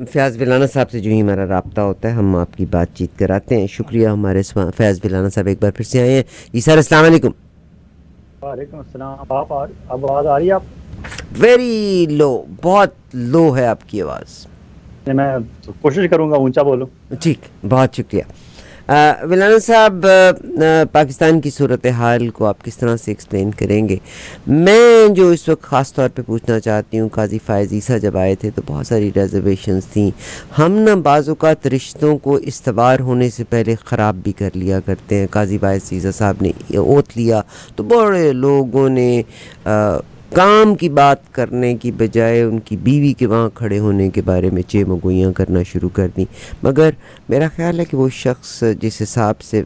फ़याज़ विलाना साहब से जो ही हमारा राब्ता होता है हम आपकी बातचीत कराते हैं। शुक्रिया हमारे फ़याज़ विलाना साहब एक बार फिर से आए हैं। जी सर, अस्सलाम वालेकुम। वालेकुम अस्सलाम। आप अब आवाज़ आ रही है? आप वेरी लो, बहुत लो है आपकी आवाज़। मैं कोशिश करूंगा ऊंचा बोलूं। ठीक, बहुत शुक्रिया। विलाना साहब, पाकिस्तान की सूरत हाल को आप किस तरह से एक्सप्लेन करेंगे? मैं जो इस वक्त ख़ास तौर पे पूछना चाहती हूँ, काजी फ़ायज़ ईसा जब आए थे तो बहुत सारी रिजर्वेशंस थी। हम ना बाज़ औक़ात रिश्तों को इस्तवार होने से पहले ख़राब भी कर लिया करते हैं। काजी फ़ायज़ ईसा साहब ने ओथ लिया तो बड़े लोगों ने काम की बात करने की बजाय उनकी बीवी के वहाँ खड़े होने के बारे में चेमगोइयाँ करना शुरू कर दी। मगर मेरा ख़्याल है कि वो शख्स जिस हिसाब से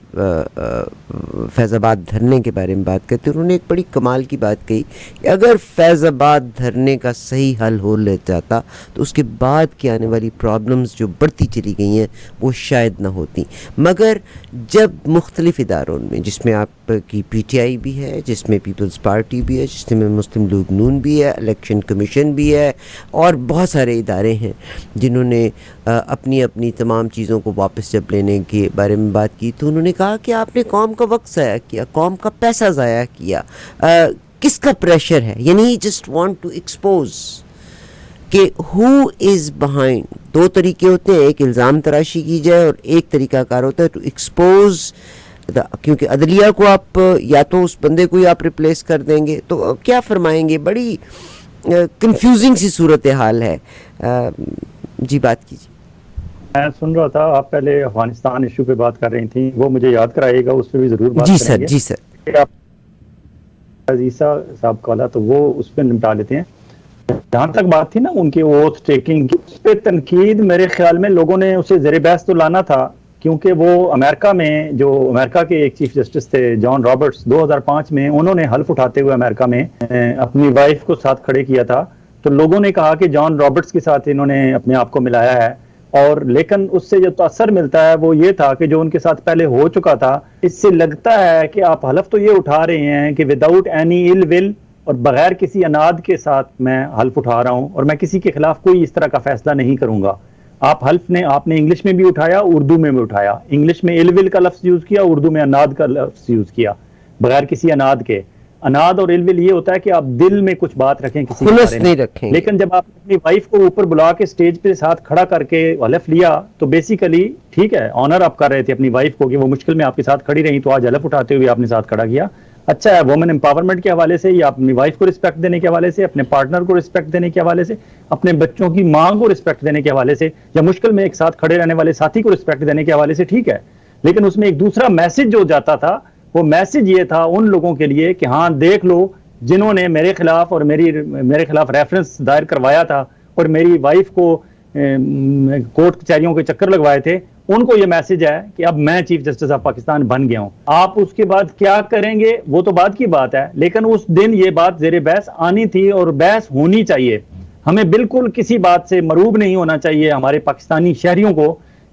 फैज़ाबाद धरने के बारे में बात करते, उन्होंने एक बड़ी कमाल की बात कही कि अगर फैज़ाबाद धरने का सही हल हो ले जाता तो उसके बाद की आने वाली प्रॉब्लम्स जो बढ़ती चली गई हैं वो शायद ना होती। मगर जब मुख्तलिफ़ इदारों में, जिसमें आपकी PTI भी है, जिसमें पीपल्स पार्टी भी है, जिसमें मुस्लिम लीग नून भी है, इलेक्शन कमीशन भी है और बहुत सारे इदारे हैं जिन्होंने अपनी अपनी तमाम चीज़ों को वापस जब लेने के बारे में बात की, तो उन्होंने कहा कि आपने कौम का वक्त ज़ाया किया, कौम का पैसा ज़ाया किया। किसका प्रेशर है? यानी जस्ट वांट टू एक्सपोज कि हु इज़ बिहाइंड। दो तरीके होते हैं, एक इल्ज़ाम तराशी की जाए और एक तरीक़ाकार होता है टू एक्सपोज। क्योंकि अदलिया को आप या तो उस बंदे को ही आप रिप्लेस कर देंगे, तो क्या फरमाएंगे? बड़ी कंफ्यूजिंग सी सूरत हाल है। जी बात कीजिए। मैं सुन रहा था, आप पहले अफगानिस्तान इशू पे बात कर रही थी, वो मुझे याद कराइएगा, उस पर भी ज़रूर बात जी करेंगे। सर, जी सर। आप ईसा साहब का वाला तो वो उस पर निपटा लेते हैं। जहाँ तक बात थी ना उनकी ओथ टेकिंग की, उस पर तनकीद मेरे ख्याल में लोगों ने उसे ज़ेरे बहस तो लाना था, क्योंकि वो अमेरिका में, जो अमेरिका के एक चीफ जस्टिस थे जॉन रॉबर्ट्स, 2005 में उन्होंने हल्फ उठाते हुए अमेरिका में अपनी वाइफ को साथ खड़े किया था। तो लोगों ने कहा कि जॉन रॉबर्ट्स के साथ इन्होंने अपने आप को मिलाया है, और लेकिन उससे जो असर मिलता है वो ये था कि जो उनके साथ पहले हो चुका था, इससे लगता है कि आप हल्फ तो ये उठा रहे हैं कि विदाउट एनी इल विल और बगैर किसी अनाद के साथ मैं हल्फ उठा रहा हूं और मैं किसी के खिलाफ कोई इस तरह का फैसला नहीं करूंगा। आप हल्फ ने आपने इंग्लिश में भी उठाया, उर्दू में भी उठाया। इंग्लिश में इलविल का लफ्ज यूज किया, उर्दू में अनाद का लफ्ज यूज किया, बगैर किसी अनाद के। अनाद और इलविल ये होता है कि आप दिल में कुछ बात रखें किसी के बारे में, लेकिन जब आप अपनी वाइफ को ऊपर बुला के स्टेज पे साथ खड़ा करके हलफ लिया तो बेसिकली ठीक है, ऑनर आप कर रहे थे अपनी वाइफ को कि वो मुश्किल में आपके साथ खड़ी रही, तो आज हलफ उठाते हुए आपने साथ खड़ा किया। अच्छा है, वुमेन एम्पावरमेंट के हवाले से या अपनी वाइफ को रिस्पेक्ट देने के हवाले से, अपने पार्टनर को रिस्पेक्ट देने के हवाले से, अपने बच्चों की मां को रिस्पेक्ट देने के हवाले से, या मुश्किल में एक साथ खड़े रहने वाले साथी को रिस्पेक्ट देने के हवाले से, ठीक है। लेकिन उसमें एक दूसरा मैसेज जो जाता था, वो मैसेज ये था उन लोगों के लिए कि हाँ देख लो, जिन्होंने मेरे खिलाफ और मेरे खिलाफ रेफरेंस दायर करवाया था और मेरी वाइफ को कोर्ट कचहरियों के चक्कर लगवाए थे, उनको ये मैसेज है कि अब मैं चीफ जस्टिस ऑफ पाकिस्तान बन गया हूं। आप उसके बाद क्या करेंगे वो तो बाद की बात है, लेकिन उस दिन ये बात ज़ेरे बहस आनी थी और बहस होनी चाहिए। हमें बिल्कुल किसी बात से मरूब नहीं होना चाहिए हमारे पाकिस्तानी शहरियों को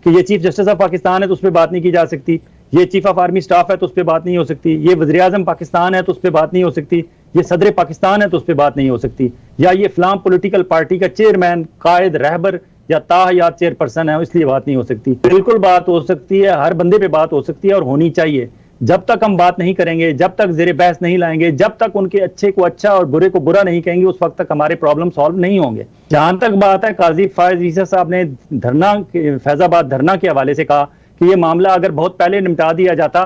कि ये चीफ जस्टिस ऑफ पाकिस्तान है तो उस पर बात नहीं की जा सकती, ये चीफ ऑफ आर्मी स्टाफ है तो उस पर बात नहीं हो सकती, ये वज़ीर आज़म पाकिस्तान है तो उस पर बात नहीं हो सकती, ये सदर पाकिस्तान है तो उस पर बात नहीं हो सकती, या ये फलां पॉलिटिकल पार्टी का चेयरमैन, कायद, रहबर या ताहयात चेयरपर्सन है इसलिए बात नहीं हो सकती। बिल्कुल बात हो सकती है, हर बंदे पे बात हो सकती है और होनी चाहिए। जब तक हम बात नहीं करेंगे, जब तक ज़ेरे बहस नहीं लाएंगे, जब तक उनके अच्छे को अच्छा और बुरे को बुरा नहीं कहेंगे, उस वक्त तक हमारे प्रॉब्लम सॉल्व नहीं होंगे। जहां तक बात है, काजी फ़ायज़ ईसा साहब ने फैज़ाबाद धरना के हवाले से कहा कि ये मामला अगर बहुत पहले निपटा दिया जाता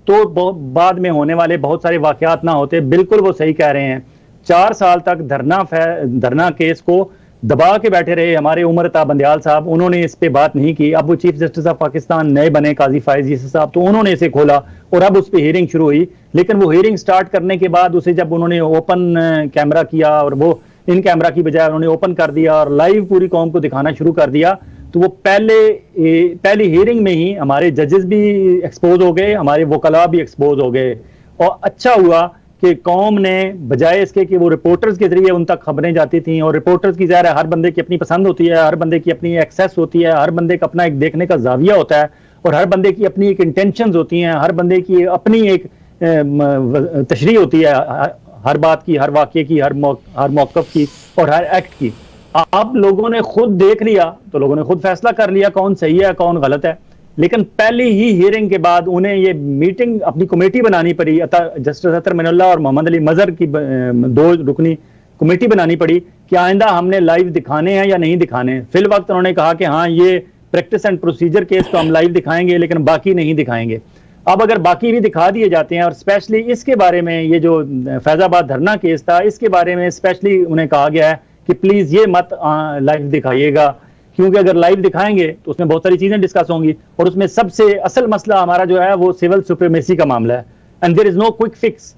तो बाद में होने वाले बहुत सारे वाकयात ना होते। बिल्कुल वो सही कह रहे हैं। 4 साल तक धरना केस को दबा के बैठे रहे हमारे उमर अता बंदयाल साहब, उन्होंने इस पे बात नहीं की। अब वो चीफ जस्टिस ऑफ पाकिस्तान नए बने काजी फ़ायज़ ईसा साहब, तो उन्होंने इसे खोला और अब उस पर हियरिंग शुरू हुई। लेकिन वो हियरिंग स्टार्ट करने के बाद उसे जब उन्होंने ओपन कैमरा किया और वो इन कैमरा की बजाय उन्होंने ओपन कर दिया और लाइव पूरी कौम को दिखाना शुरू कर दिया, तो वो पहली हियरिंग में ही हमारे जजेस भी एक्सपोज हो गए, हमारे वकला भी एक्सपोज हो गए। और अच्छा हुआ कि कौम ने बजाय इसके कि वो रिपोर्टर्स के जरिए उन तक खबरें जाती थी, और रिपोर्टर्स की ज़ाहिर है हर बंदे की अपनी पसंद होती है, हर बंदे की अपनी एक्सेस होती है, हर बंदे का अपना एक देखने का जाविया होता है, और हर बंदे की अपनी एक इंटेंशंस होती हैं, हर बंदे की अपनी एक तशरीह होती है हर बात की, हर वाक़े की, हर मौक़िफ़ की और हर एक्ट की। आप लोगों ने खुद देख लिया तो लोगों ने खुद फैसला कर लिया कौन सही है कौन गलत है। लेकिन पहली ही हियरिंग के बाद उन्हें ये मीटिंग अपनी कमेटी बनानी पड़ी, जस्टिस अतर मिनल्ला और मोहम्मद अली मजहर की दो रुकनी कमेटी बनानी पड़ी कि आइंदा हमने लाइव दिखाने हैं या नहीं दिखाने। फिल वक्त उन्होंने कहा कि हाँ ये प्रैक्टिस एंड प्रोसीजर केस तो हम लाइव दिखाएंगे लेकिन बाकी नहीं दिखाएंगे। अब अगर बाकी भी दिखा दिए जाते हैं, और स्पेशली इसके बारे में, ये जो फैजाबाद धरना केस था इसके बारे में स्पेशली उन्हें कहा गया है कि प्लीज ये मत लाइव दिखाइएगा, क्योंकि अगर लाइव दिखाएंगे तो उसमें बहुत सारी चीजें डिस्कस होंगी और उसमें सबसे असल मसला हमारा जो है वो सिविल सुप्रीमेसी का मामला है। And there is no quick fix,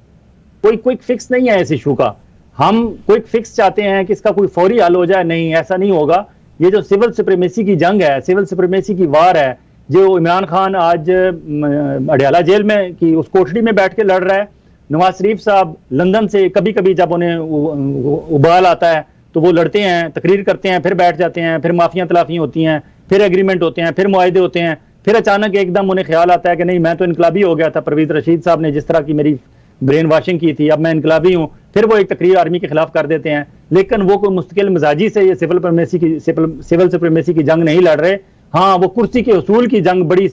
कोई क्विक फिक्स नहीं है इस इशू का। हम क्विक फिक्स चाहते हैं कि इसका कोई फौरी हल हो जाए, नहीं ऐसा नहीं होगा। ये जो सिविल सुप्रीमेसी की जंग है, सिविल सुप्रीमेसी की वार है, जो इमरान खान आज अडयाला जेल में की उस कोठरी में बैठ के लड़ रहा है, नवाज शरीफ साहब लंदन से कभी कभी जब उन्हें उबाल आता है तो वो लड़ते हैं, तकरीर करते हैं, फिर बैठ जाते हैं, फिर माफियां तलाफियां होती हैं, फिर एग्रीमेंट होते हैं, फिर मुआहदे होते हैं, फिर अचानक एकदम उन्हें ख्याल आता है कि नहीं मैं तो इनकलाबी हो गया था, परवेज रशीद साहब ने जिस तरह की मेरी ब्रेन वॉशिंग की थी, अब मैं इनकलाबी हूँ, फिर वो एक तकरीर आर्मी के खिलाफ कर देते हैं। लेकिन वो कोई मुस्तकिल मिजाजी से ये सिविल सुप्रीमेसी की जंग नहीं लड़ रहे। हाँ, वो कुर्सी के उसूल की जंग बड़ी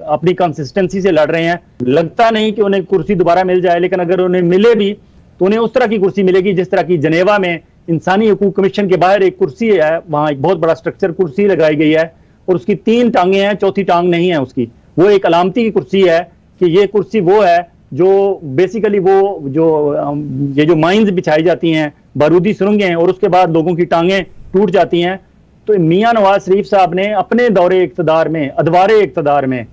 अपनी कंसिस्टेंसी से लड़ रहे हैं। लगता नहीं कि उन्हें कुर्सी दोबारा मिल जाए, लेकिन अगर उन्हें मिले भी तो उन्हें उस तरह की कुर्सी मिलेगी जिस तरह की जनेवा में इंसानी हकूक कमीशन के बाहर एक कुर्सी है, वहां एक बहुत बड़ा स्ट्रक्चर कुर्सी लगाई गई है और उसकी 3 टांगे हैं, चौथी टांग नहीं है उसकी। वो एक अलामती की कुर्सी है कि ये कुर्सी वो है जो बेसिकली वो जो ये जो माइंस बिछाई जाती हैं, बारूदी सुरंगें हैं और उसके बाद लोगों की टांगें टूट जाती हैं। तो मियां नवाज शरीफ साहब ने अपने दौरे इक़्तिदार में, अदवारे इक़्तिदार में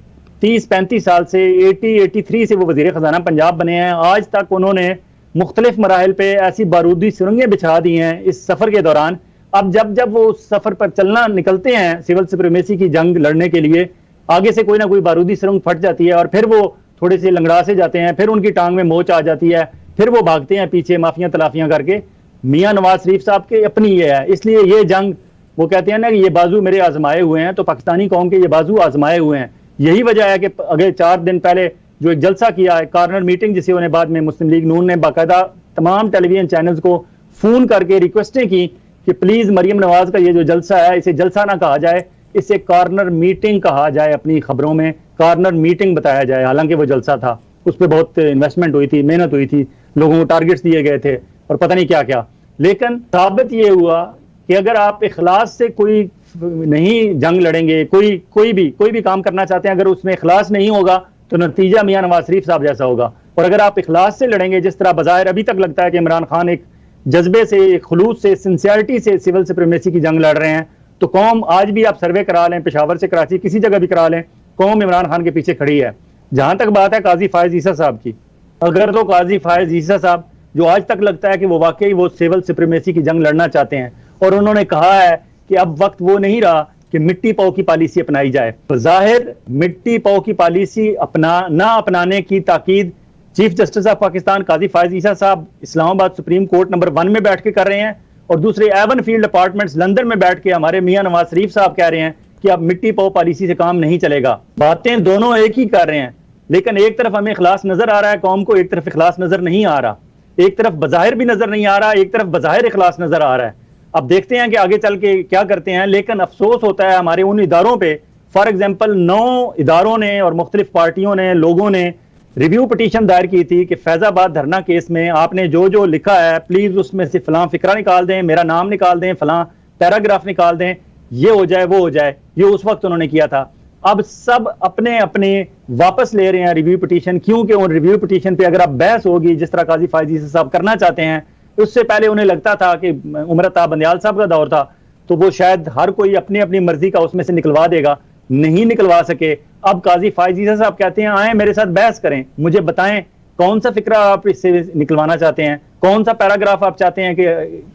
30-35 साल से 83 से वो वजीर खजाना पंजाब बने हैं, आज तक उन्होंने मुख्तलिफ मराहल पे ऐसी बारूदी सुरंगें बिछा दी हैं इस सफर के दौरान। अब जब जब वो उस सफर पर चलना निकलते हैं सिविल सुप्रीमेसी की जंग लड़ने के लिए, आगे से कोई ना कोई बारूदी सुरंग फट जाती है और फिर वो थोड़े से लंगड़ा से जाते हैं, फिर उनकी टांग में मोच आ जाती है, फिर वो भागते हैं पीछे माफियां तलाफियां करके। मियां नवाज शरीफ साहब के अपनी ये है, इसलिए ये जंग, वो कहते हैं ना कि ये बाजू मेरे आजमाए हुए हैं, तो पाकिस्तानी कौम के ये बाजू आजमाए हुए हैं। यही वजह है कि अगले 4 दिन पहले जो एक जलसा किया है, कॉर्नर मीटिंग, जिसे उन्हें बाद में मुस्लिम लीग नून ने बाकायदा तमाम टेलीविजन चैनल्स को फोन करके रिक्वेस्टें की कि प्लीज मरियम नवाज का ये जो जलसा है इसे जलसा ना कहा जाए, इसे कॉर्नर मीटिंग कहा जाए, अपनी खबरों में कॉर्नर मीटिंग बताया जाए। हालांकि वो जलसा था, उस पर बहुत इन्वेस्टमेंट हुई थी, मेहनत हुई थी, लोगों को टारगेट्स दिए गए थे और पता नहीं क्या क्या। लेकिन साबित ये हुआ कि अगर आप इखलास से कोई नहीं जंग लड़ेंगे, कोई भी काम करना चाहते हैं, अगर उसमें इखलास नहीं होगा तो नतीजा मियां नवाज शरीफ साहब जैसा होगा। और अगर आप इखलास से लड़ेंगे, जिस तरह बज़ाहिर अभी तक लगता है कि इमरान खान एक जज्बे से, एक खुलूस से, सिंसियरिटी से सिविल सुप्रीमेसी की जंग लड़ रहे हैं, तो कौम, आज भी आप सर्वे करा लें, पेशावर से कराची किसी जगह भी करा लें, कौम इमरान खान के पीछे खड़ी है। जहां तक बात है काजी फायज ईसा साहब की, अगर तो काजी फायज ईसा साहब, जो आज तक लगता है कि वो वाकई वो सिविल सुप्रीमेसी की जंग लड़ना चाहते हैं, और उन्होंने कहा है कि अब वक्त वो नहीं रहा कि मिट्टी पाव की पॉलिसी अपनाई जाए। जाहिर मिट्टी पाव की पॉलिसी ना अपनाने की ताकीद चीफ जस्टिस ऑफ पाकिस्तान काजी फायज ईसा साहब इस्लामाबाद सुप्रीम कोर्ट नंबर 1 में बैठ के कर रहे हैं, और दूसरे एवन फील्ड अपार्टमेंट्स लंदन में बैठ के हमारे मियां नवाज शरीफ साहब कह रहे हैं कि अब मिट्टी पाव पॉलिसी से काम नहीं चलेगा। बातें दोनों एक ही कर रहे हैं, लेकिन एक तरफ हमें इखलास नजर आ रहा है कौम को, एक तरफ इखलास नजर नहीं आ रहा। एक तरफ बज़ाहिर भी नजर नहीं आ रहा, एक तरफ बज़ाहिर इखलास नजर आ रहा है। अब देखते हैं कि आगे चल के क्या करते हैं। लेकिन अफसोस होता है हमारे उन इदारों पे, फॉर एग्जाम्पल 9 इदारों ने और मुख्तलिफ पार्टियों ने, लोगों ने रिव्यू पिटीशन दायर की थी कि फैजाबाद धरना केस में आपने जो जो लिखा है प्लीज उसमें से फलां फिक्रा निकाल दें, मेरा नाम निकाल दें, फलां पैराग्राफ निकाल दें, ये हो जाए वो हो जाए। ये उस वक्त उन्होंने किया था। अब सब अपने अपने वापस ले रहे हैं रिव्यू पिटीशन, क्योंकि उन रिव्यू पिटीशन पे अगर अब बहस होगी जिस तरह काजी फायज ईसा साहब करना चाहते हैं, उससे पहले उन्हें लगता था कि उमर अताब बंदियाल साहब का दौर था तो वो शायद हर कोई अपनी अपनी मर्जी का उसमें से निकलवा देगा, नहीं निकलवा सके। अब काजी फायज ईसा साहब कहते हैं आए मेरे साथ बहस करें, मुझे बताएं कौन सा फिक्रा आप इससे निकलवाना चाहते हैं, कौन सा पैराग्राफ आप चाहते हैं, कि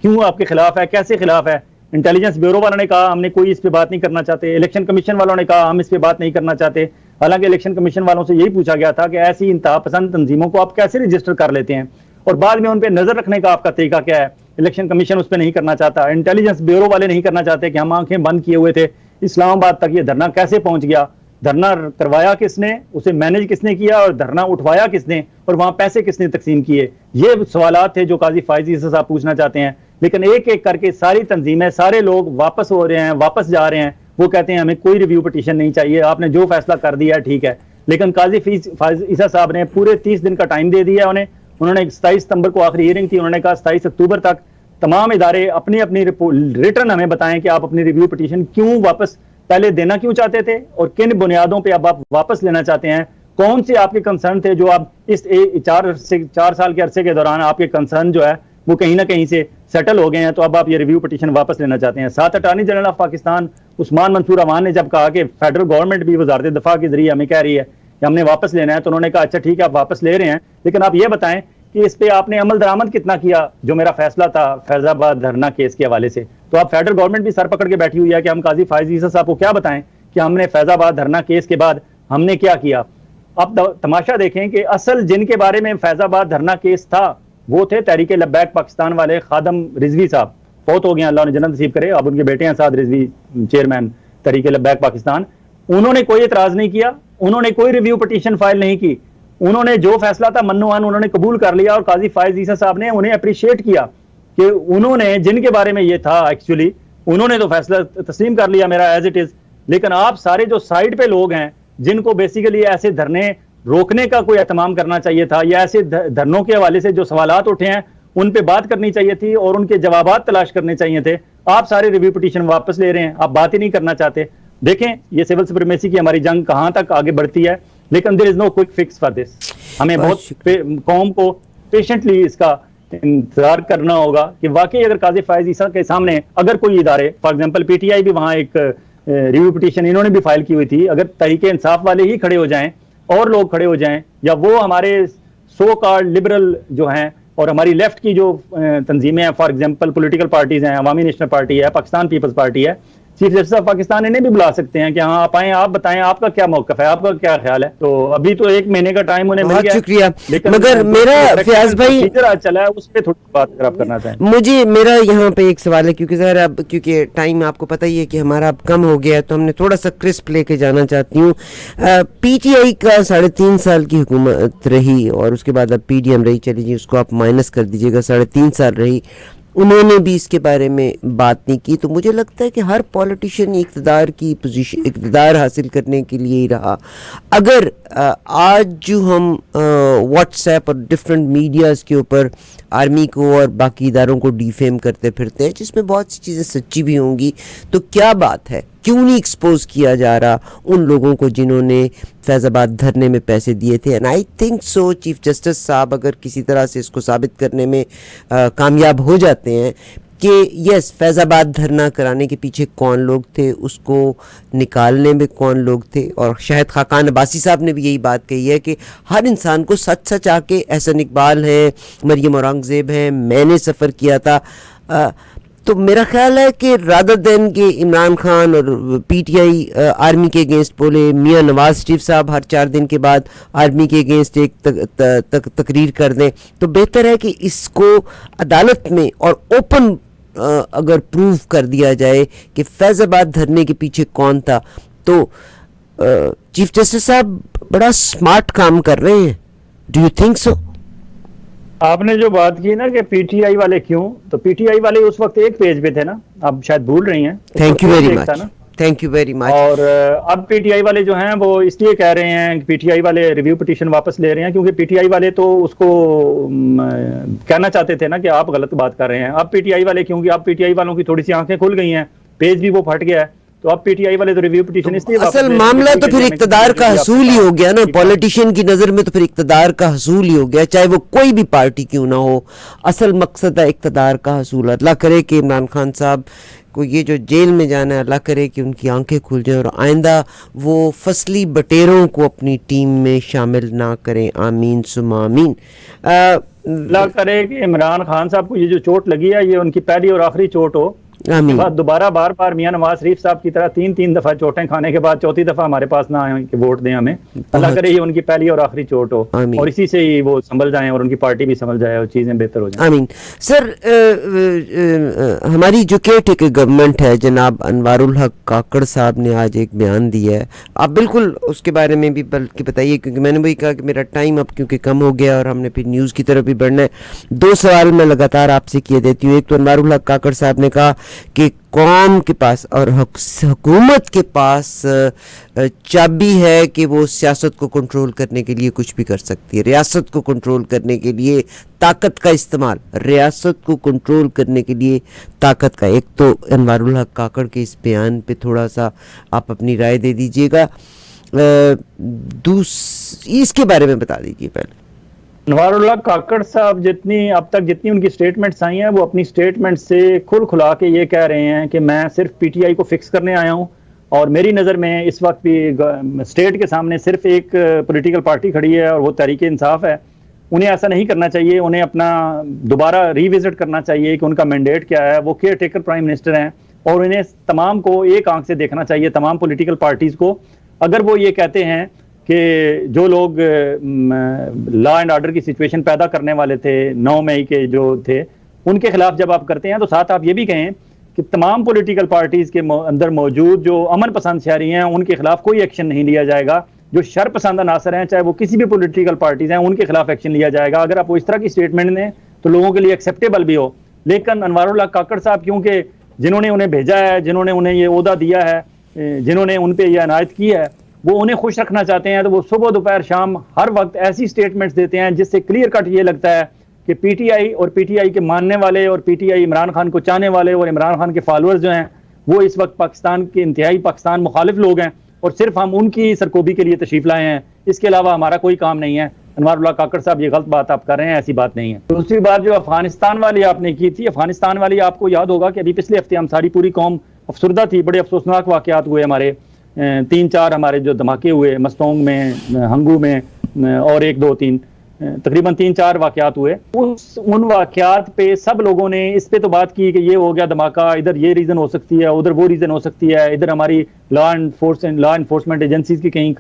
क्यों आपके खिलाफ है, कैसे खिलाफ है। इंटेलिजेंस ब्यूरो वालों ने कहा हमने कोई इस पे बात नहीं करना चाहते, इलेक्शन कमीशन वालों ने कहा हम इस पे बात नहीं करना चाहते। हालांकि इलेक्शन कमीशन वालों से यही पूछा गया था कि ऐसी इंतहा पसंद तंजीमों को आप कैसे रजिस्टर कर लेते हैं और बाद में उन पर नजर रखने का आपका तरीका क्या है। इलेक्शन कमीशन उस पर नहीं करना चाहता, इंटेलिजेंस ब्यूरो वाले नहीं करना चाहते कि हम आंखें बंद किए हुए थे, इस्लामाबाद तक ये धरना कैसे पहुंच गया, धरना करवाया किसने, उसे मैनेज किसने किया और धरना उठवाया किसने और वहां पैसे किसने तकसीम किए। ये सवालात थे जो काजी फायज ईसा साहब पूछना चाहते हैं। लेकिन एक एक करके सारी तंजीमें, सारे लोग वापस हो रहे हैं, वापस जा रहे हैं। वो कहते हैं हमें कोई रिव्यू पिटीशन नहीं चाहिए, आपने जो फैसला कर दिया है ठीक है। लेकिन काजी फाइज ईसा साहब ने पूरे 30 दिन का टाइम दे दिया उन्हें। उन्होंने 27 सितंबर को आखिरी हियरिंग थी, उन्होंने कहा 27 अक्टूबर तक तमाम इदारे अपनी अपनी रिटर्न हमें बताएं कि आप अपनी रिव्यू पिटीशन क्यों वापस पहले देना क्यों चाहते थे और किन बुनियादों पे अब आप वापस लेना चाहते हैं। कौन से आपके कंसर्न थे जो आप इस 4 साल के अरसे के दौरान आपके कंसर्न जो है वो कहीं ना कहीं से सेटल हो गए हैं, तो अब आप ये रिव्यू पिटीशन वापस लेना चाहते हैं। साथ attorney general of Pakistan Usman Mansoor Awan ने जब कहा कि फेडरल गवर्नमेंट भी वजारत दफा के जरिए हमें कह रही है कि हमने वापस लेना है, तो उन्होंने कहा अच्छा ठीक है आप वापस ले रहे हैं, लेकिन आप ये बताएं कि इस पे आपने अमल दरामद कितना किया जो मेरा फैसला था फैजाबाद धरना केस के हवाले से। तो अब फेडरल गवर्नमेंट भी सर पकड़ के बैठी हुई है कि हम काजी फाइज ईसा साहब को क्या बताएं कि हमने फैजाबाद धरना केस के बाद हमने क्या किया। अब तमाशा देखें कि असल जिनके बारे में फैजाबाद धरना केस था वो थे तहरीक लब्बैक पाकिस्तान वाले खादम रिजवी साहब, बहुत हो गए, अल्लाह ने जन्नत नसीब करे। अब उनके बेटे हैं साद रिजवी, चेयरमैन तहरीक लब्बैक पाकिस्तान। उन्होंने कोई एतराज नहीं किया, उन्होंने कोई रिव्यू पिटीशन फाइल नहीं की, उन्होंने जो फैसला था मन्नुआन उन्होंने कबूल कर लिया और काजी फाइज ईसा साहब ने उन्हें अप्रिशिएट किया कि उन्होंने जिनके बारे में ये था एक्चुअली उन्होंने तो फैसला तस्लीम कर लिया मेरा एज इट इज। लेकिन आप सारे जो साइड पे लोग हैं जिनको बेसिकली ऐसे धरने रोकने का कोई एहतमाम करना चाहिए था या ऐसे धरनों के हवाले से जो सवालात उठे हैं उन पे बात करनी चाहिए थी और उनके जवाबात तलाश करने चाहिए थे, आप सारे रिव्यू पिटीशन वापस ले रहे हैं, आप बात ही नहीं करना चाहते। देखें ये सिविल सुप्रीमेसी की हमारी जंग कहां तक आगे बढ़ती है, लेकिन there is no quick fix for this. हमें बहुत कौम को पेशेंटली इसका इंतजार करना होगा कि वाकई अगर काजी फाइज ईसा के सामने अगर कोई इदारे, फॉर एग्जांपल पीटीआई भी वहां एक रिव्यू पिटीशन इन्होंने भी फाइल की हुई थी, अगर तहरीक इंसाफ वाले ही खड़े हो जाएं और लोग खड़े हो जाएं या वो हमारे सो कॉल्ड लिबरल जो हैं और हमारी लेफ्ट की जो तंजीमें हैं, फॉर एग्जांपल पॉलिटिकल पार्टीज हैं, अवामी नेशनल पार्टी है, पाकिस्तान पीपल्स पार्टी है, चीफ जस्टिस ऑफ पाकिस्तान इन्हें भी बुला सकते हैं कि हाँ आप आए, आप बताएं आपका क्या मौकफ है, आपका क्या ख्याल है। तो अभी तो 1 महीने का टाइम उन्हें मिल गया, शुक्रिया। लेकिन मगर मेरा फयाज भाई आज चला है उस पर थोड़ी बात अगर आप करना चाहें। मुझे मेरा यहाँ पे एक सवाल है, क्योंकि ज़रा अब क्योंकि टाइम आपको पता ही है कि हमारा अब कम हो गया है, तो हमने थोड़ा सा क्रिस्प लेके जाना चाहती हूँ। पीटीआई का 3.5 साल की हुकूमत रही और उसके बाद अब पीडीएम रही, चली जी उसको आप माइनस कर दीजिएगा, 3.5 साल रही, उन्होंने भी इसके बारे में बात नहीं की। तो मुझे लगता है कि हर पॉलिटिशियन इक़्तिदार की पोजीशन, इक़्तिदार हासिल करने के लिए ही रहा। अगर आज जो हम व्हाट्सएप और डिफरेंट मीडियाज़ के ऊपर आर्मी को और बाकी इदारों को डिफेम करते फिरते हैं, जिसमें बहुत सी चीज़ें सच्ची भी होंगी, तो क्या बात है, क्यों नहीं एक्सपोज किया जा रहा उन लोगों को जिन्होंने फैज़ाबाद धरने में पैसे दिए थे। And I think so chief justice साहब अगर किसी तरह से इसको साबित करने में कामयाब हो जाते हैं कि यस फैज़ाबाद धरना कराने के पीछे कौन लोग थे, उसको निकालने में कौन लोग थे, और शायद खाकान अब्बासी साहब ने भी यही बात कही है कि हर इंसान को सच सच आके, एहसन इकबाल हैं, मरियम औरंगज़ेब हैं, मैंने सफ़र किया था। तो मेरा ख्याल है कि रादर देन के इमरान खान और पीटीआई आर्मी के अगेंस्ट बोले, मियां नवाज शरीफ साहब हर 4 दिन के बाद आर्मी के अगेंस्ट एक तकरीर कर दें, तो बेहतर है कि इसको अदालत में और ओपन अगर प्रूव कर दिया जाए कि फैज़ाबाद धरने के पीछे कौन था। तो चीफ जस्टिस साहब बड़ा स्मार्ट काम कर रहे हैं, डू यू थिंक सो? आपने जो बात की ना कि पीटीआई वाले क्यों, तो पीटीआई वाले उस वक्त एक पेज पे थे ना, आप शायद भूल रही हैं। Thank you very much, thank you very much. और अब पीटीआई वाले जो हैं वो इसलिए कह रहे हैं कि पीटीआई वाले रिव्यू पिटीशन वापस ले रहे हैं क्योंकि पीटीआई वाले तो उसको कहना चाहते थे ना कि आप गलत बात कर रहे हैं। अब पीटीआई वाले, क्योंकि अब पीटीआई वालों की थोड़ी सी आंखें खुल गई हैं, पेज भी वो फट गया है, तो अब पीटीआई वाले तो रिव्यू पिटीशन इसलिए असल मामला तो फिर इक्तदार का हसूल ही हो गया ना, पॉलिटिशियन की नज़र में तो फिर इक्तदार का हसूल ही हो गया, चाहे वो कोई भी पार्टी क्यों ना हो। असल मकसद है इक्तदार का हसूल। अल्लाह करे कि इमरान खान साहब को ये जो जेल में जाना है, अल्लाह करे कि उनकी आंखें खुल जाएं और आइंदा वो फसली बटेरों को अपनी टीम में शामिल ना करें। आमीन सुमा आमीन। अल्लाह करे कि इमरान खान साहब को ये जो चोट लगी है ये उनकी पहली और आखिरी चोट हो, आमीन। बाद दोबारा बार बार मियां नवाज शरीफ साहब की तरह 3-3 दफा चोटें खाने के बाद चौथी दफा हमारे पास ना आए कि वोट दें हमें। अल्लाह बहुत करे ये उनकी पहली और आखिरी चोट हो, आमीन। और इसी से ही वो संभल जाएं और उनकी पार्टी भी संभल जाए और चीजें बेहतर हो जाएं। आमीन। सर, हमारी जो केयर टेकर गवर्नमेंट है, जनाब अनवारुल हक काकड़ साहब ने आज एक बयान दिया है, आप बिल्कुल उसके बारे में भी बल्कि बताइए, क्योंकि मैंने वही कहा कि मेरा टाइम अब क्योंकि कम हो गया और हमने फिर न्यूज़ की तरफ भी बढ़ना है। 2 सवाल मैं लगातार आपसे किए देती हूँ। एक तो अनवारुल हक काकड़ साहब ने कहा कि कौम के पास और हुकूमत के पास चाबी है कि वो सियासत को कंट्रोल करने के लिए कुछ भी कर सकती है, रियासत को कंट्रोल करने के लिए ताकत का इस्तेमाल, रियासत को कंट्रोल करने के लिए ताकत का। एक तो अनवारुल हक काकड़ के इस बयान पे थोड़ा सा आप अपनी राय दे दीजिएगा, इसके बारे में बता दीजिए पहले। नवारुल्लाह काकड़ साहब जितनी अब तक जितनी उनकी स्टेटमेंट्स आई हैं, वो अपनी स्टेटमेंट से खुल खुला के ये कह रहे हैं कि मैं सिर्फ पीटीआई को फिक्स करने आया हूं, और मेरी नज़र में इस वक्त भी स्टेट के सामने सिर्फ एक पॉलिटिकल पार्टी खड़ी है और वो तहरीक इंसाफ है। उन्हें ऐसा नहीं करना चाहिए, उन्हें अपना दोबारा रिविजिट करना चाहिए कि उनका मैंडेट क्या है। वो केयर टेकर प्राइम मिनिस्टर हैं और उन्हें तमाम को एक आंख से देखना चाहिए, तमाम पॉलिटिकल पार्टीज़ को। अगर वो ये कहते हैं कि जो लोग लॉ एंड ऑर्डर की सिचुएशन पैदा करने वाले थे 9 मई के जो थे, उनके खिलाफ जब आप करते हैं तो साथ आप ये भी कहें कि तमाम पॉलिटिकल पार्टीज के अंदर मौजूद जो अमन पसंद शहरी हैं उनके खिलाफ कोई एक्शन नहीं लिया जाएगा। जो शर पसंद अनासर हैं, चाहे वो किसी भी पॉलिटिकल पार्टीज हैं, उनके खिलाफ एक्शन लिया जाएगा। अगर आप वो इस तरह की स्टेटमेंट दें तो लोगों के लिए एक्सेप्टेबल भी हो। लेकिन अनवारुल्लाह काकड़ साहब, क्योंकि जिन्होंने उन्हें भेजा है, जिन्होंने उन्हें ये ओहदा दिया है, जिन्होंने उन पर यह अनायत की है, वो उन्हें खुश रखना चाहते हैं, तो वो सुबह दोपहर शाम हर वक्त ऐसी स्टेटमेंट्स देते हैं जिससे क्लियर कट ये लगता है कि पीटीआई और पीटीआई के मानने वाले और पीटीआई इमरान खान को चाहने वाले और इमरान खान के फॉलोअर्स जो हैं, वो इस वक्त पाकिस्तान के इंतहाई पाकिस्तान मुखालिफ लोग हैं और सिर्फ हम उनकी सरकोबी के लिए तशरीफ लाए हैं। इसके अलावा हमारा कोई काम नहीं है। अनवारुल्लाह काकड़ साहब, ये गलत बात आप कर रहे हैं, ऐसी बात नहीं है। दूसरी बात जो अफगानिस्तान वाली आपने की थी, अफगानिस्तान वाली आपको याद होगा कि अभी पिछले हफ्ते हम सारी पूरी कौम अफसरदा थी, बड़े अफसोसनाक वाकयात हुए हमारे। 3-4 हमारे जो धमाके हुए मस्तोंग में, हंगू में और 1-2-3 तकरीबन 3-4 वाकयात हुए। उन वाकयात पे सब लोगों ने इस पे तो बात की कि ये हो गया धमाका, इधर ये रीजन हो सकती है, उधर वो रीजन हो सकती है, इधर हमारी लॉ एनफोर्समेंट एजेंसीज की कहीं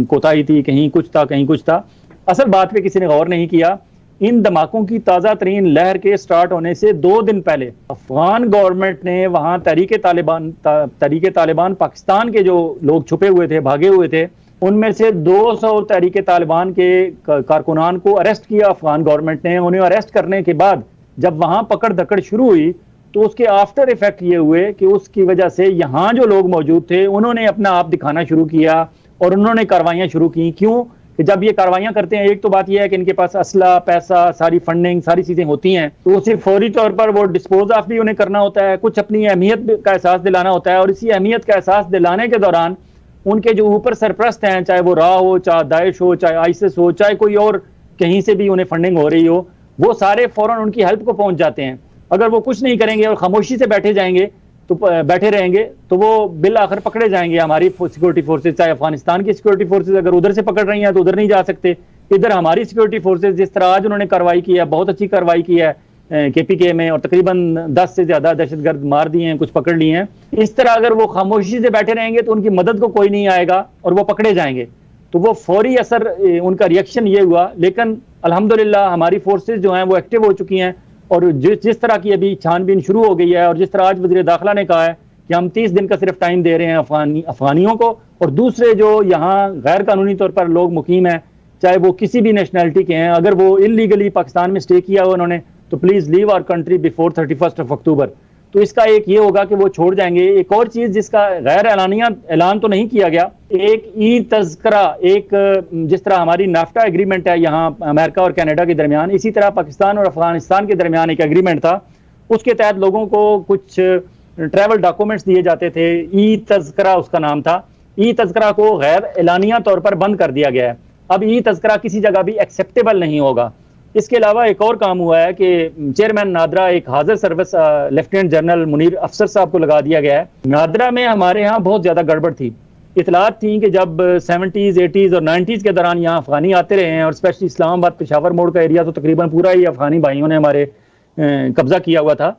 कोताही थी, कहीं कुछ था, कहीं कुछ था। असल बात पे किसी ने गौर नहीं किया। इन धमाकों की ताज़ा तरीन लहर के स्टार्ट होने से 2 दिन पहले अफगान गवर्नमेंट ने वहां तहरीक तालिबान पाकिस्तान के जो लोग छुपे हुए थे, भागे हुए थे, उनमें से 200 तहरीक तालिबान के कारकुनान को अरेस्ट किया अफगान गवर्नमेंट ने। उन्हें अरेस्ट करने के बाद जब वहां पकड़ धकड़ शुरू हुई तो उसके आफ्टर इफेक्ट ये हुए कि उसकी वजह से यहाँ जो लोग मौजूद थे उन्होंने अपना आप दिखाना शुरू किया और उन्होंने कार्रवाइयां शुरू की। क्यों कि जब ये कार्रवाइयां करते हैं, एक तो बात यह है कि इनके पास असला, पैसा, सारी फंडिंग, सारी चीजें होती हैं, तो उसे फौरी तौर पर वो डिस्पोज ऑफ भी उन्हें करना होता है, कुछ अपनी अहमियत का एहसास दिलाना होता है। और इसी अहमियत का एहसास दिलाने के दौरान उनके जो ऊपर सरप्रस्त हैं, चाहे वो रा हो, चाहे दाइश हो, चाहे आईसिस हो, चाहे कोई और कहीं से भी उन्हें फंडिंग हो रही हो, वो सारे फौरन उनकी हेल्प को पहुंच जाते हैं। अगर वो कुछ नहीं करेंगे और खामोशी से बैठे रहेंगे तो वो बिल आखिर पकड़े जाएंगे। हमारी सिक्योरिटी फोर्सेज, चाहे अफगानिस्तान की सिक्योरिटी फोर्सेज अगर उधर से पकड़ रही हैं तो उधर नहीं जा सकते। इधर हमारी सिक्योरिटी फोर्सेज जिस तरह आज उन्होंने कार्रवाई की है, बहुत अच्छी कार्रवाई की है केपीके में, और तकरीबन 10 से ज्यादा दहशतगर्द मार दिए हैं, कुछ पकड़ लिए हैं। इस तरह अगर वो खामोशी से बैठे रहेंगे तो उनकी मदद को कोई नहीं आएगा और वो पकड़े जाएंगे। तो वो फौरी असर, उनका रिएक्शन ये हुआ। लेकिन अल्हम्दुलिल्लाह हमारी फोर्सेज जो हैं वो एक्टिव हो चुकी हैं और जिस तरह की अभी छानबीन शुरू हो गई है, और जिस तरह आज वज़ीर दाखिला ने कहा है कि हम 30 दिन का सिर्फ टाइम दे रहे हैं अफगानियों को, और दूसरे जो यहाँ गैर कानूनी तौर पर लोग मुकीम हैं, चाहे वो किसी भी नेशनैलिटी के हैं, अगर वो इलीगली पाकिस्तान में स्टे किया हो उन्होंने, तो please leave our country before 31 October. तो इसका एक ये होगा कि वो छोड़ जाएंगे। एक और चीज़ जिसका गैर ऐलान तो नहीं किया गया, एक ई तज़किरा, एक जिस तरह हमारी नाफ्टा एग्रीमेंट है यहाँ अमेरिका और कनाडा के दरमियान, इसी तरह पाकिस्तान और अफगानिस्तान के दरमियान एक एग्रीमेंट था। उसके तहत लोगों को कुछ ट्रैवल डॉक्यूमेंट्स दिए जाते थे, ई तज़किरा उसका नाम था। ई तज़किरा को गैर एलानिया तौर पर बंद कर दिया गया है। अब ई तज़किरा किसी जगह भी एक्सेप्टेबल नहीं होगा। इसके अलावा एक और काम हुआ है कि चेयरमैन नादरा, एक हाजिर सर्विस लेफ्टिनेंट जनरल मुनीर अफसर साहब को लगा दिया गया है। नादरा में हमारे यहाँ बहुत ज़्यादा गड़बड़ थी। इतलात थी कि जब 70s, 80s और 90s के दौरान यहाँ अफगानी आते रहे हैं, और स्पेशली इस्लामाबाद पेशावर मोड़ का एरिया तो तकरीबन पूरा ही अफगानी भाइयों ने हमारे कब्जा किया हुआ था।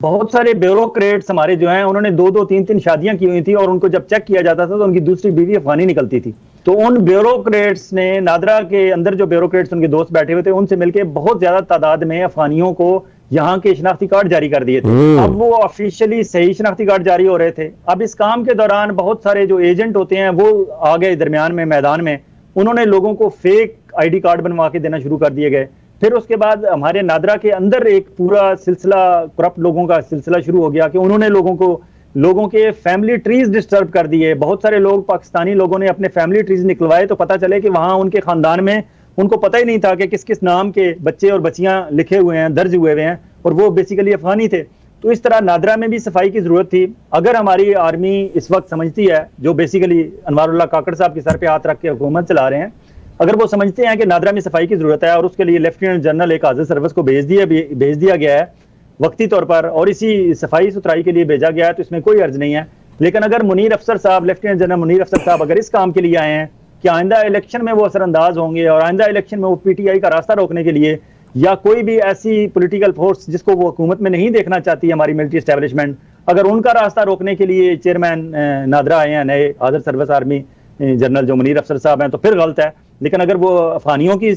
बहुत सारे ब्यूरोक्रेट्स हमारे जो हैं उन्होंने 2-2 3-3 शादियां की हुई थी और उनको जब चेक किया जाता था तो उनकी दूसरी बीवी अफगानी निकलती थी। तो उन ब्यूरोक्रेट्स ने नादरा के अंदर जो ब्यूरोक्रेट्स उनके दोस्त बैठे हुए थे उनसे मिलकर बहुत ज्यादा तादाद में अफगानियों को यहाँ के शनाख्ती कार्ड जारी कर दिए थे। अब वो ऑफिशियली सही शनाख्ती कार्ड जारी हो रहे थे। अब इस काम के दौरान बहुत सारे जो एजेंट होते हैं वो आ गए दरमियान में मैदान में, उन्होंने लोगों को फेक आईडी कार्ड बनवा के देना शुरू कर दिए गए। फिर उसके बाद हमारे नादरा के अंदर एक पूरा सिलसिला करप्ट लोगों का सिलसिला शुरू हो गया कि उन्होंने लोगों के फैमिली ट्रीज डिस्टर्ब कर दिए। बहुत सारे लोग पाकिस्तानी लोगों ने अपने फैमिली ट्रीज निकलवाए तो पता चले कि वहां उनके खानदान में उनको पता ही नहीं था कि किस किस नाम के बच्चे और बच्चियां लिखे हुए हैं, दर्ज हुए हैं, और वो बेसिकली अफगानी थे। तो इस तरह नादरा में भी सफाई की जरूरत थी। अगर हमारी आर्मी इस वक्त समझती है, जो बेसिकली अनवारुल्लाह काकड़ साहब के सर पे हाथ रख के हुकूमत चला रहे हैं, अगर वो समझते हैं कि नादरा में सफाई की जरूरत है और उसके लिए लेफ्टिनेंट जनरल एक हाजिर सर्विस को भेज दिया गया है वक्ती तौर पर, और इसी सफाई सुथराई के लिए भेजा गया है, तो इसमें कोई अर्ज नहीं है। लेकिन अगर मुनीर अफसर साहब, लेफ्टिनेंट जनरल मुनीर अफसर साहब अगर इस काम के लिए आए हैं कि आइंदा इलेक्शन में वो असरअंदाज होंगे और आइंदा इलेक्शन में वो पीटीआई का रास्ता रोकने के लिए या कोई भी ऐसी पॉलिटिकल फोर्स जिसको वो हुकूमत में नहीं देखना चाहती हमारी मिलिट्री एस्टेब्लिशमेंट, अगर उनका रास्ता रोकने के लिए चेयरमैन नादरा आए हैं नए हाजिर सर्विस आर्मी जनरल जो मुनीर अफसर साहब हैं, तो फिर गलत है। लेकिन अगर वो अफगानियों की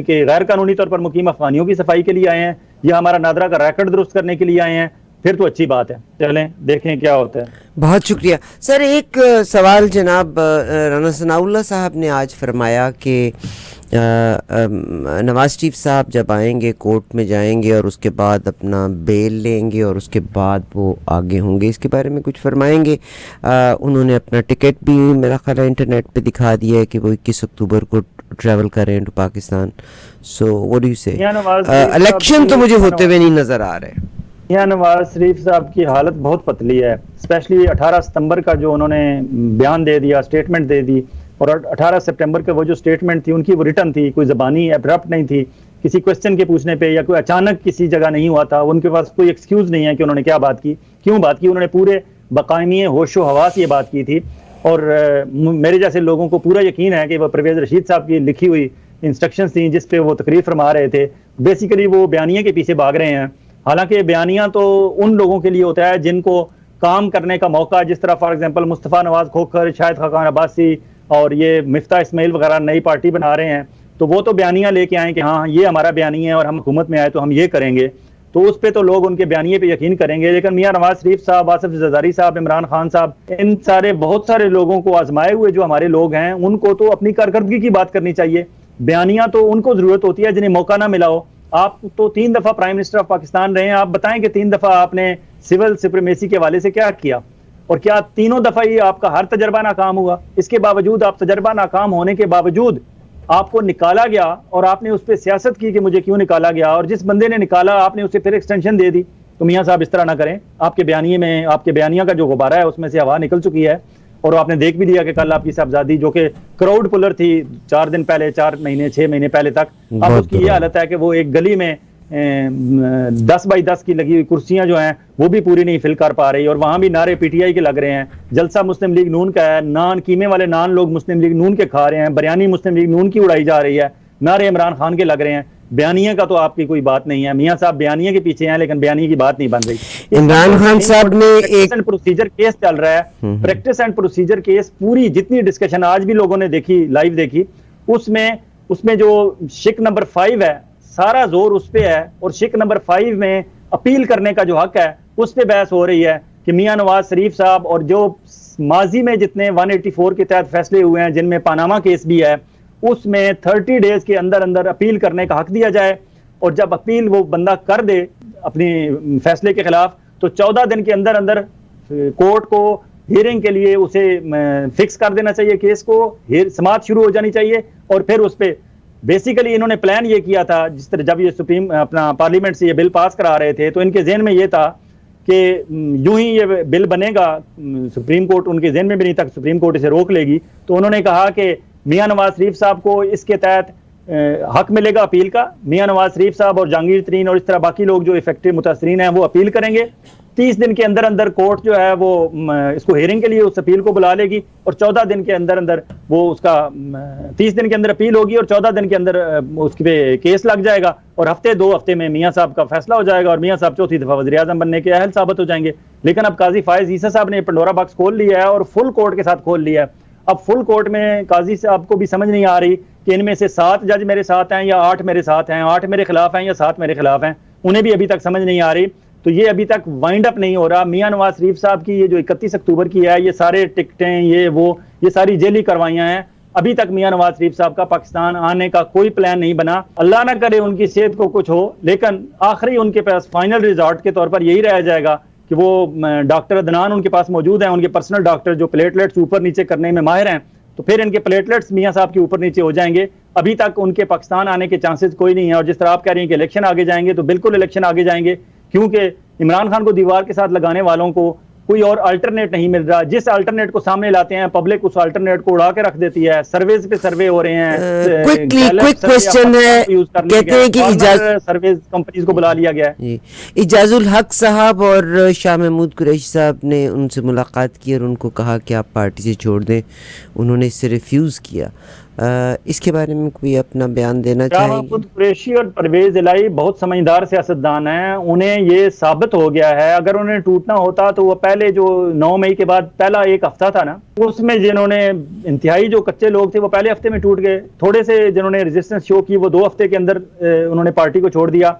गैर कानूनी तौर पर मुकीम अफगानियों की सफाई के लिए आए हैं या हमारा नादरा का रैकेट दुरुस्त करने के लिए आए हैं, फिर तो अच्छी बात है। चलें देखें क्या होता है। बहुत शुक्रिया सर। एक सवाल जनाब राना सनाउल्लाह साहब ने आज फरमाया कि नवाज शरीफ साहब जब आएंगे कोर्ट में जाएंगे और उसके बाद अपना बेल लेंगे और उसके बाद वो आगे होंगे, इसके बारे में कुछ फरमाएंगे। उन्होंने अपना टिकट भी मेरा ख्याल है इंटरनेट पे दिखा दिया है कि वो 21 अक्टूबर को ट्रैवल कर रहे हैं to Pakistan. So what do you say? Election तो मुझे होते हुए नहीं नज़र आ रहे। यहाँ नवाज शरीफ साहब की हालत बहुत पतली है, स्पेशली 18 सितंबर का जो उन्होंने बयान दे दिया, स्टेटमेंट दे दी, और 18 सितंबर के वो जो स्टेटमेंट थी उनकी वो रिटर्न थी, कोई ज़बानी एब्रप्ट नहीं थी, किसी क्वेश्चन के पूछने पे या कोई अचानक किसी जगह नहीं हुआ था। उनके पास कोई एक्सक्यूज़ नहीं है कि उन्होंने क्या बात की, क्यों बात की। उन्होंने पूरे बाकायमी होशो हवास ये बात की थी, और मेरे जैसे लोगों को पूरा यकीन है कि वह परवेज़ रशीद साहब की लिखी हुई इंस्ट्रक्शंस थी जिस पे वो तकरीर फरमा रहे थे। बेसिकली वो बयानिया के पीछे भाग रहे हैं। हालांकि बयानिया तो उन लोगों के लिए होता है जिनको काम करने का मौका, जिस तरह फॉर एग्जांपल मुस्तफ़ा नवाज खोखर, शाहिद खाकान अब्बासी और ये मिफ्ता इस्माइल वगैरह नई पार्टी बना रहे हैं, तो वो तो बयानिया लेके आए कि हाँ ये हमारा बयानी है और हम हुकूमत में आए तो हम ये करेंगे, तो उस पर तो लोग उनके बयानिए पे यकीन करेंगे। लेकिन मियाँ नवाज शरीफ साहब, आसिफ जरदारी साहब, इमरान खान साहब, इन सारे बहुत सारे लोगों को आजमाए हुए जो हमारे लोग हैं, उनको तो अपनी कारकर्दगी की बात करनी चाहिए। बयानिया तो उनको जरूरत होती है जिन्हें मौका ना मिला हो। आप तो 3 दफा प्राइम मिनिस्टर ऑफ पाकिस्तान रहे हैं, आप बताएं कि 3 दफा आपने सिविल सुप्रीमेसी के हवाले से क्या किया, और क्या तीनों दफा ही आपका हर तजर्बा नाकाम हुआ? इसके बावजूद आप तजर्बा नाकाम होने के बावजूद आपको निकाला गया और आपने उस पर सियासत की कि मुझे क्यों निकाला गया, और जिस बंदे ने निकाला आपने उसे फिर एक्सटेंशन दे दी। तो मियाँ साहब इस तरह ना करें। आपके बयानिए में, आपके बयानिया का जो गुब्बारा है उसमें से हवा निकल चुकी है, और आपने देख भी लिया कि कल आपकी साहबजादी जो कि क्राउड पुलर थी 4 दिन पहले, 4 महीने 6 महीने पहले तक, अब उसकी ये हालत है कि वो एक गली में 10 बाई 10 की लगी हुई कुर्सियां जो हैं वो भी पूरी नहीं फिल कर पा रही, और वहां भी नारे पीटीआई के लग रहे हैं। जलसा मुस्लिम लीग नून का है, नान कीमे वाले नान लोग मुस्लिम लीग नून के खा रहे हैं, बिरयानी मुस्लिम लीग नून की उड़ाई जा रही है, नारे इमरान खान के लग रहे हैं। बयानिया का तो आपकी कोई बात नहीं है। मियाँ साहब बयानिया के पीछे हैं लेकिन बयानिया की बात नहीं बन रही। इमरान खान साहब ने एक प्रोसीजर केस चल रहा है, प्रैक्टिस एंड प्रोसीजर केस, पूरी जितनी डिस्कशन आज भी लोगों ने देखी, लाइव देखी, उसमें जो शिक नंबर 5 है, सारा जोर उस पे है, और शिक नंबर 5 में अपील करने का जो हक है उस पे बहस हो रही है कि मियाँ नवाज शरीफ साहब और जो माजी में जितने 184 के तहत फैसले हुए हैं जिनमें पानामा केस भी है, उसमें 30 डेज के अंदर अंदर अपील करने का हक दिया जाए, और जब अपील वो बंदा कर दे अपनी फैसले के खिलाफ तो 14 दिन के अंदर अंदर कोर्ट को हियरिंग के लिए उसे फिक्स कर देना चाहिए, केस को समाअत शुरू हो जानी चाहिए। और फिर उस पर बेसिकली इन्होंने प्लान ये किया था, जिस तरह जब ये सुप्रीम अपना पार्लियामेंट से ये बिल पास करा रहे थे तो इनके जहन में ये था कि यूं ही ये बिल बनेगा, सुप्रीम कोर्ट उनके जहन में भी नहीं था, सुप्रीम कोर्ट इसे रोक लेगी। तो उन्होंने कहा कि मियाँ नवाज शरीफ साहब को इसके तहत हक मिलेगा अपील का। मियाँ नवाज शरीफ साहब और जहांगीर तरीन और इस तरह बाकी लोग जो इफेक्टिव मुतासरीन हैं वो अपील करेंगे, 30 दिन के अंदर अंदर कोर्ट जो है वो इसको हेयरिंग के लिए उस अपील को बुला लेगी और 14 दिन के अंदर अंदर वो उसका 30 दिन के अंदर अपील होगी और 14 दिन के अंदर उसके पे केस लग जाएगा और हफ्ते 2 हफ्ते में मियाँ साहब का फैसला हो जाएगा और मियाँ साहब चौथी दफा वज़ीर आज़म बनने के अहल साबित हो जाएंगे। लेकिन अब काजी फायज ईसा साहब ने पंडोरा बॉक्स खोल लिया है और फुल कोर्ट के साथ खोल लिया है। अब फुल कोर्ट में काजी साहब को भी समझ नहीं आ रही कि इनमें से 7 जज मेरे साथ हैं या 8 मेरे साथ हैं, 8 मेरे खिलाफ हैं या 7 मेरे खिलाफ हैं, उन्हें भी अभी तक समझ नहीं आ रही। तो ये अभी तक वाइंड अप नहीं हो रहा। मियां नवाज शरीफ साहब की ये जो 31 अक्टूबर की है, ये सारे टिकटें ये सारी जेली करवाइयां हैं। अभी तक मियां नवाज शरीफ साहब का पाकिस्तान आने का कोई प्लान नहीं बना। अल्लाह ना करे उनकी सेहत को कुछ हो, लेकिन आखिरी उनके पास फाइनल रिजॉर्ट के तौर पर यही रह जाएगा कि वो डॉक्टर अदनान उनके पास मौजूद हैं, उनके पर्सनल डॉक्टर जो प्लेटलेट्स ऊपर नीचे करने में माहिर हैं। तो फिर इनके प्लेटलेट्स मियां साहब के ऊपर नीचे हो जाएंगे। अभी तक उनके पाकिस्तान आने के चांसेस कोई नहीं है। और जिस तरह आप कह रही हैं कि इलेक्शन आगे जाएंगे, तो बिल्कुल इलेक्शन आगे जाएंगे, क्योंकि इमरान खान को दीवार के साथ लगाने वालों को कोई और अल्टरनेट नहीं मिल रहा। जिस अल्टरनेट को सामने लाते हैं पब्लिक उस अल्टरनेट को उड़ा के रख देती है। सर्वेज पे सर्वे हो रहे हैं। क्विक क्वेश्चन है, कहते हैं कि सर्वेज कंपनीज को बुला लिया गया है। इजाजुल हक साहब और शाह महमूद कुरैशी साहब ने उनसे मुलाकात की और उनको कहा कि आप पार्टी से छोड़ दें, उन्होंने इससे रिफ्यूज़ किया। इसके बारे में कोई अपना बयान देना चाहेंगे? महमूद कुरैशी और परवेज इलाही बहुत समझदार सियासतदान हैं। उन्हें ये साबित हो गया है, अगर उन्हें टूटना होता तो वो पहले जो 9 मई के बाद पहला एक हफ्ता था ना, उसमें जिन्होंने इंतहाई जो कच्चे लोग थे वो पहले हफ्ते में टूट गए। थोड़े से जिन्होंने रेजिस्टेंस शो की वो 2 हफ्ते के अंदर उन्होंने पार्टी को छोड़ दिया।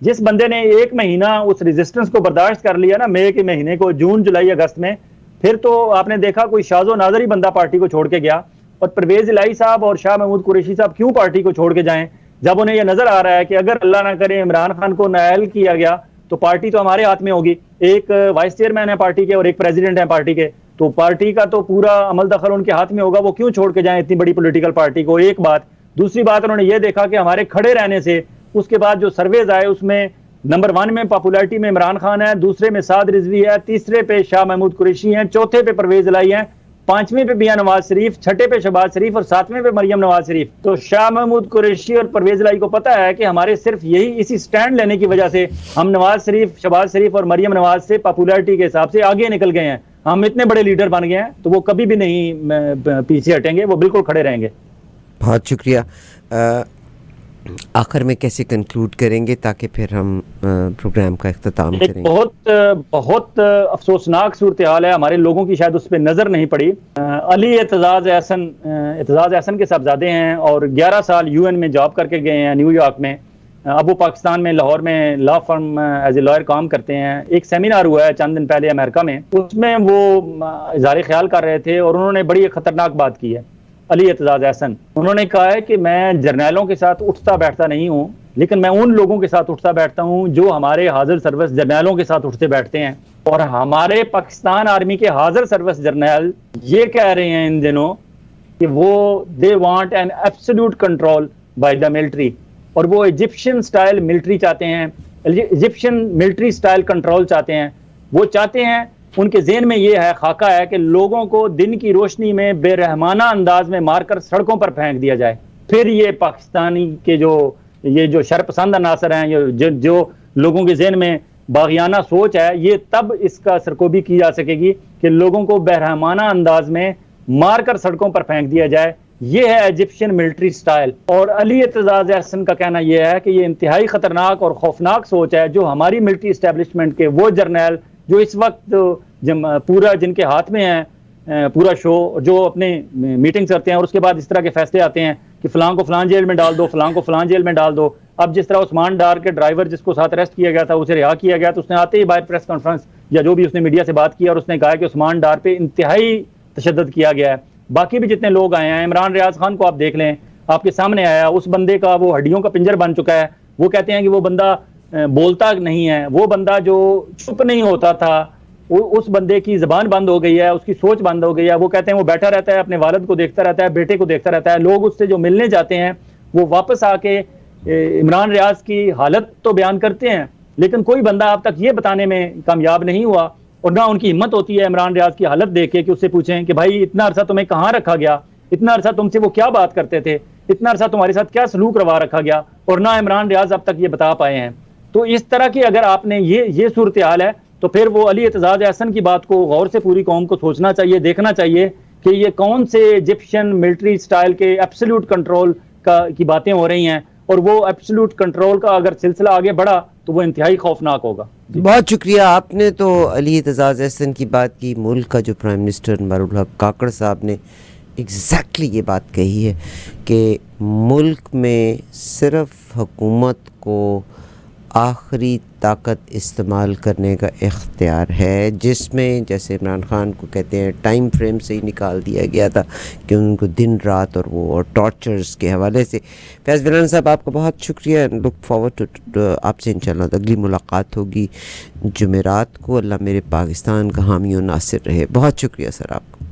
जिस बंदे ने 1 महीना उस रेजिस्टेंस को बर्दाश्त कर लिया ना, मई के महीने को, जून जुलाई अगस्त में, फिर तो आपने देखा कोई शाजो नाजर ही बंदा पार्टी को छोड़ के गया। और परवेज इलाही साहब और शाह महमूद कुरैशी साहब क्यों पार्टी को छोड़ के जाएं, जब उन्हें यह नजर आ रहा है कि अगर अल्लाह ना करे इमरान खान को नाअहल किया गया तो पार्टी तो हमारे हाथ में होगी। एक वाइस चेयरमैन है पार्टी के और एक प्रेसिडेंट है पार्टी के, तो पार्टी का तो पूरा अमल दखल उनके हाथ में होगा। वो क्यों छोड़ के जाएं इतनी बड़ी पॉलिटिकल पार्टी को? एक बात। दूसरी बात, उन्होंने ये देखा कि हमारे खड़े रहने से उसके बाद जो सर्वेज आए उसमें नंबर 1 में पॉपुलैरिटी में इमरान खान है, दूसरे में साद रिजवी है, तीसरे पे शाह महमूद कुरैशी हैं, चौथे पे परवेज इलाही हैं, 5वें पे मियां नवाज शरीफ, 6ठे पे शहबाज शरीफ और 7वें पे मरियम नवाज शरीफ। तो शाह महमूद कुरैशी और परवेज इलाही को पता है कि हमारे सिर्फ यही इसी स्टैंड लेने की वजह से हम नवाज शरीफ, शहबाज शरीफ और मरियम नवाज से पॉपुलैरिटी के हिसाब से आगे निकल गए हैं। हम इतने बड़े लीडर बन गए हैं, तो वो कभी भी नहीं पीछे हटेंगे, वो बिल्कुल खड़े रहेंगे। बहुत शुक्रिया। आखिर में कैसे कंक्लूड करेंगे ताकि फिर हम प्रोग्राम का इख्तिताम करेंगे? बहुत अफसोसनाक सूरत हाल है, हमारे लोगों की शायद उस पर नज़र नहीं पड़ी। अली एतजाज एहसन के साहबजादे हैं और 11 साल यूएन में जॉब करके गए हैं न्यूयॉर्क में। अब वो पाकिस्तान में लाहौर में law firm as a lawyer काम करते हैं। एक सेमिनार हुआ है चंद दिन पहले अमेरिका में, उसमें वो इज़हार ख्याल कर रहे थे और उन्होंने बड़ी खतरनाक बात की है। अली एतजाज एहसन, उन्होंने कहा है कि मैं जर्नैलों के साथ उठता बैठता नहीं हूँ, लेकिन मैं उन लोगों के साथ उठता बैठता हूँ जो हमारे हाजिर सर्विस जर्नैलों के साथ उठते बैठते हैं। और हमारे पाकिस्तान आर्मी के हाजिर सर्विस जर्नैल ये कह रहे हैं इन दिनों कि वो they want an absolute control by the military, और वो इजिप्शियन स्टाइल मिलिट्री चाहते हैं, इजिप्शियन मिलिट्री स्टाइल कंट्रोल चाहते हैं। वो चाहते हैं, उनके जेहन में ये है, खाका है कि लोगों को दिन की रोशनी में बेरहमाना अंदाज में मारकर सड़कों पर फेंक दिया जाए। फिर ये पाकिस्तानी के ये जो शरपसंद अनासर हैं, जो लोगों के जेहन में बागियाना सोच है, ये तब इसका सरकोबी की जा सकेगी कि लोगों को बेरहमाना अंदाज में मारकर सड़कों पर फेंक दिया जाए। ये है इजिप्शियन मिलिट्री स्टाइल। और अली एतजाज एहसन का कहना यह है कि ये इंतहाई खतरनाक और खौफनाक सोच है जो हमारी मिलिट्री इस्टेब्लिशमेंट के वो जर्नैल जो इस वक्त पूरा जिनके हाथ में है पूरा शो, जो अपने मीटिंग्स करते हैं और उसके बाद इस तरह के फैसले आते हैं कि फलां को फलां जेल में डाल दो, फलां को फलां जेल में डाल दो। अब जिस तरह उस्मान डार के ड्राइवर जिसको साथ अरेस्ट किया गया था उसे रिहा किया गया, तो उसने आते ही बाहर प्रेस कॉन्फ्रेंस या जो भी उसने मीडिया से बात किया और उसने कहा कि उस्मान डार पे इंतहाई तशद्दुद किया गया है। बाकी भी जितने लोग आए हैं, इमरान रियाज खान को आप देख लें, आपके सामने आया, उस बंदे का वो हड्डियों का पिंजर बन चुका है। वो कहते हैं कि वो बंदा बोलता नहीं है, वो बंदा जो चुप नहीं होता था उस बंदे की जबान बंद हो गई है, उसकी सोच बंद हो गई है। वो कहते हैं वो बैठा रहता है, अपने वालिद को देखता रहता है, बेटे को देखता रहता है। लोग उससे जो मिलने जाते हैं वो वापस आके इमरान रियाज की हालत तो बयान करते हैं, लेकिन कोई बंदा अब तक ये बताने में कामयाब नहीं हुआ और ना उनकी हिम्मत होती है इमरान रियाज की हालत देख के कि उससे पूछें कि भाई इतना अरसा तुम्हें कहाँ रखा गया, इतना अरसा तुमसे वो क्या बात करते थे, इतना अरसा तुम्हारे साथ क्या सलूक रवा रखा गया, और ना इमरान रियाज अब तक ये बता पाए हैं। तो इस तरह की अगर आपने ये सूरत हाल है, तो फिर वो अली एतजाज एहसन की बात को गौर से पूरी कौम को सोचना चाहिए, देखना चाहिए कि ये कौन से इजिप्शियन मिलिट्री स्टाइल के एब्सोल्यूट कंट्रोल की बातें हो रही हैं, और वो एब्सोल्यूट कंट्रोल का अगर सिलसिला आगे बढ़ा तो वो इंतहाई खौफनाक होगा। बहुत शुक्रिया। आपने तो अली एतजाज एहसन की बात की। मुल्क का जो प्राइम मिनिस्टर अनवारुल हक काकड़ साहब ने एग्जैक्टली ये बात कही है कि मुल्क में सिर्फ हुकूमत को आखिरी ताकत इस्तेमाल करने का इख्तियार है, जिसमें जैसे इमरान ख़ान को कहते हैं टाइम फ्रेम से ही निकाल दिया गया था कि उनको दिन रात और वो और टॉर्चर्स के हवाले से। फैज़ विलान साहब, आपका बहुत शुक्रिया। लुक फॉरवर्ड टू आपसे इंशाल्लाह अगली मुलाकात होगी जुमेरात को। अल्लाह मेरे पाकिस्तान का हामी और नासिर रहे। बहुत शुक्रिया सर आपका।